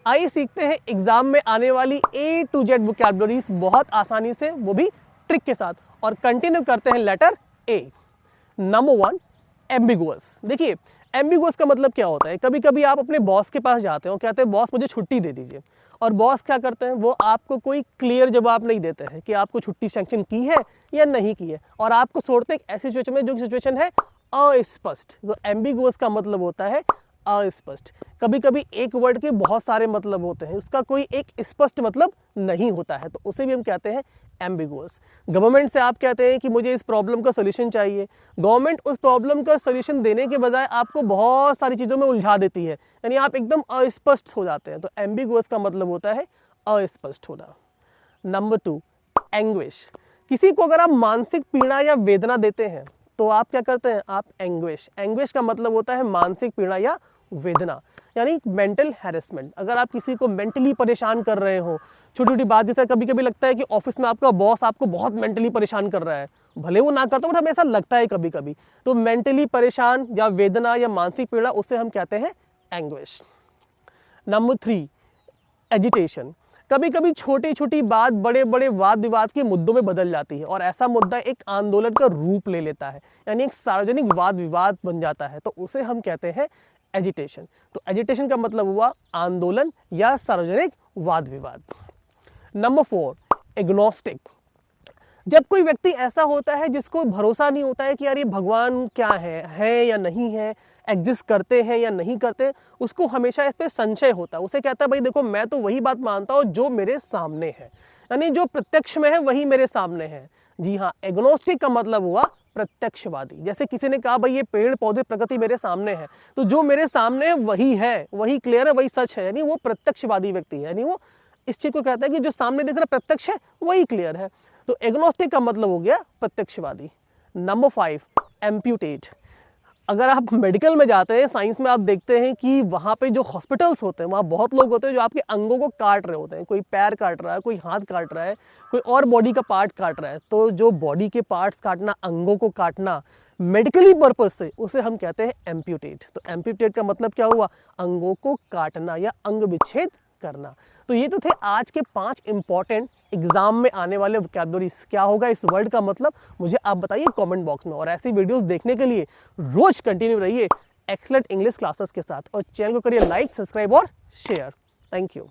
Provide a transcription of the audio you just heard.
आइए सीखते हैं एग्जाम में आने वाली A to Z वोकैबुलरीज बहुत आसानी से, वो भी ट्रिक के साथ। और कंटिन्यू करते हैं लेटर A। Number 1, ambiguous. देखिए एम्बिगुअस का मतलब क्या होता है, कभी कभी आप अपने बॉस के पास जाते हो, कहते हैं बॉस मुझे छुट्टी दे दीजिए, और बॉस क्या करते हैं, वो आपको कोई क्लियर जवाब नहीं देते हैं कि आपको छुट्टी सैंक्शन की है या नहीं की है, और आपको छोड़ते हैं ऐसी सिचुएशन में जो सिचुएशन है अस्पष्ट। तो एम्बिगुअस का मतलब होता है अस्पष्ट। कभी कभी एक वर्ड के बहुत सारे मतलब होते हैं, उसका कोई एक स्पष्ट मतलब नहीं होता है, तो उसे भी हम कहते हैं एम्बिगुअस। गवर्नमेंट से आप कहते हैं कि मुझे इस प्रॉब्लम का सोल्यूशन चाहिए, गवर्नमेंट उस प्रॉब्लम का सोल्यूशन देने के बजाय आपको बहुत सारी चीज़ों में उलझा देती है, यानी आप एकदम अस्पष्ट हो जाते हैं। तो एम्बिगुअस का मतलब होता है अस्पष्ट होना। Number 2, anguish. किसी को अगर आप मानसिक पीड़ा या वेदना देते हैं तो आप क्या करते हैं, आप एंग्विश। एंग्विश का मतलब होता है मानसिक पीड़ा या वेदना, यानी मेंटल हैरेसमेंट। अगर आप किसी को मेंटली परेशान कर रहे हो, छोटी छोटी बात, जैसे कभी कभी लगता है कि ऑफिस में आपका बॉस आपको बहुत मेंटली परेशान कर रहा है, भले वो ना करता बट हमें ऐसा लगता है कभी कभी, तो मेंटली परेशान या वेदना या मानसिक पीड़ा, उसे हम कहते हैं एंग्विश। Number 3, agitation. कभी कभी छोटी छोटी बात बड़े बड़े वाद विवाद के मुद्दों में बदल जाती है, और ऐसा मुद्दा एक आंदोलन का रूप ले लेता है, यानी एक सार्वजनिक वाद विवाद बन जाता है, तो उसे हम कहते हैं एजिटेशन। तो एजिटेशन का मतलब हुआ आंदोलन या सार्वजनिक वाद विवाद। Number 4, agnostic. जब कोई व्यक्ति ऐसा होता है जिसको भरोसा नहीं होता है कि यार ये भगवान क्या है या नहीं है, एग्जिस्ट करते हैं या नहीं करते, उसको हमेशा इस पे संशय होता है। उसे कहता है भाई देखो मैं तो वही बात मानता हूँ जो मेरे सामने है, यानी जो प्रत्यक्ष में है वही मेरे सामने है। जी हाँ, एग्नोस्टिक का मतलब हुआ प्रत्यक्षवादी। जैसे किसी ने कहा भाई ये पेड़ पौधे प्रकृति मेरे सामने है, तो जो मेरे सामने है वही है, वही क्लियर है, वही सच है, यानी वो प्रत्यक्षवादी व्यक्ति है, यानी वो इस चीज को कहता है कि जो सामने दिख रहा प्रत्यक्ष है वही क्लियर है। तो एग्नोस्टिक का मतलब हो गया प्रत्यक्षवादी। Number 5, amputate. अगर आप मेडिकल में जाते हैं, साइंस में आप देखते हैं कि वहाँ पे जो हॉस्पिटल्स होते हैं वहाँ बहुत लोग होते हैं जो आपके अंगों को काट रहे होते हैं, कोई पैर काट रहा है, कोई हाथ काट रहा है, कोई और बॉडी का पार्ट काट रहा है। तो जो बॉडी के पार्ट्स काटना, अंगों को काटना मेडिकली पर्पज से, उसे हम कहते हैं एम्प्यूटेट। तो एम्प्यूटेट का मतलब क्या हुआ, अंगों को काटना या अंग विच्छेद करना। तो ये तो थे आज के 5 इंपॉर्टेंट एग्जाम में आने वाले वोकैबुलरीज। क्या होगा इस वर्ड का मतलब, मुझे आप बताइए कमेंट बॉक्स में। और ऐसी वीडियोस देखने के लिए रोज कंटिन्यू रहिए एक्सीलेंट इंग्लिश क्लासेस के साथ, और चैनल को करिए लाइक, सब्सक्राइब और शेयर। Thank you.